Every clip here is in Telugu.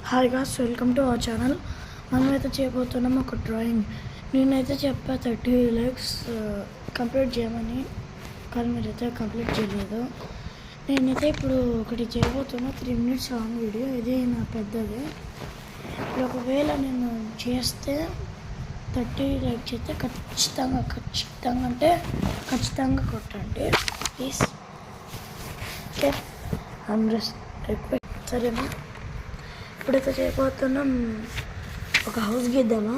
Hi guys, welcome to our channel. మనమైతే చేయబోతున్నాం ఒక డ్రాయింగ్. నేనైతే చెప్పా 30 lakhs కంప్లీట్ చేయమని, కానీ మీరైతే కంప్లీట్ చేయలేదు. నేనైతే ఇప్పుడు ఒకటి చేయబోతున్నా. 3 minutes లాంగ్ వీడియో. ఇది నా పెద్దది. ఇప్పుడు ఒకవేళ నేను చేస్తే 30 lakhs అయితే ఖచ్చితంగా కొట్టండి ప్లీజ్. Okay, request. సరేనా? ఇప్పుడైతే చేయబోతున్నాం. ఒక హౌస్ గీద్దామా?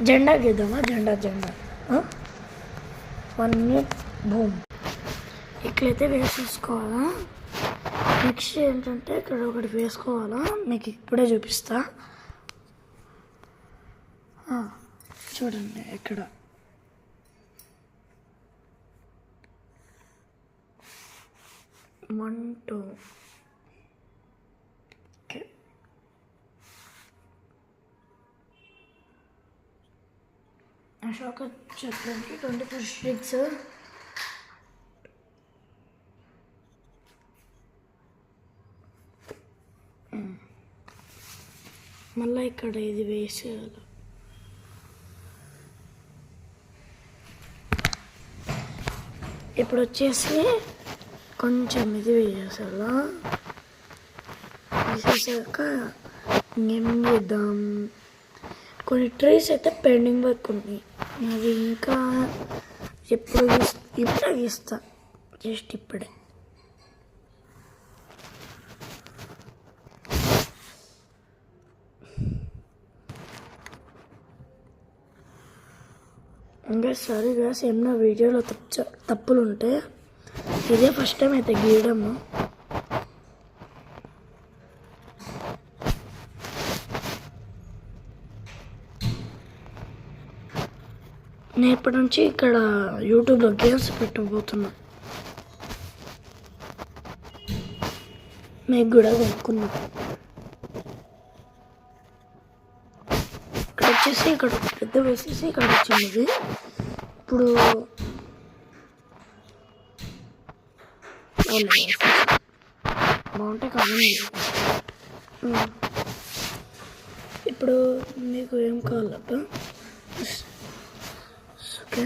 జెండా గీద్దామా? జెండా 1 minute. భూమ్. ఇట్లయితే వేసేసుకోవాలా. నెక్స్ట్ ఏంటంటే ఇక్కడ ఒకటి వేసుకోవాలా. మీకు ఇప్పుడే చూపిస్తా. చూడండి ఇక్కడ వన్ టూ. ఓకే, అశోక చక్రానికి 24 streets. మళ్ళీ ఇక్కడ ఇది వేసేయాలి. ఇప్పుడు వచ్చేసి కొంచెం ఇది వేసేసాలా. వేసేసాక ఏం చేద్దాం, కొన్ని ట్రీస్ అయితే పెండింగ్ వర్క్ ఉన్నాయి. అది ఇంకా ఇప్పుడే గీస్తా, జస్ట్ ఇప్పుడే. ఇంకా సరే గాస్, ఏమన్నా వీడియోలో తప్పులు ఉంటే, ఇదే ఫస్ట్ టైం అయితే గీయడము. నేను ఇప్పటి నుంచి ఇక్కడ యూట్యూబ్లో గేమ్స్ పెట్టబోతున్నా. మీకు కూడా కొనుక్కున్నా. ఇక్కడ వచ్చేసి ఇక్కడ పెద్ద వేసేసి ఇక్కడ వచ్చింది. ఇప్పుడు బాగుంటాయి కానీ ఇప్పుడు మీకు ఏం కావాలబ్బా? ఓకే,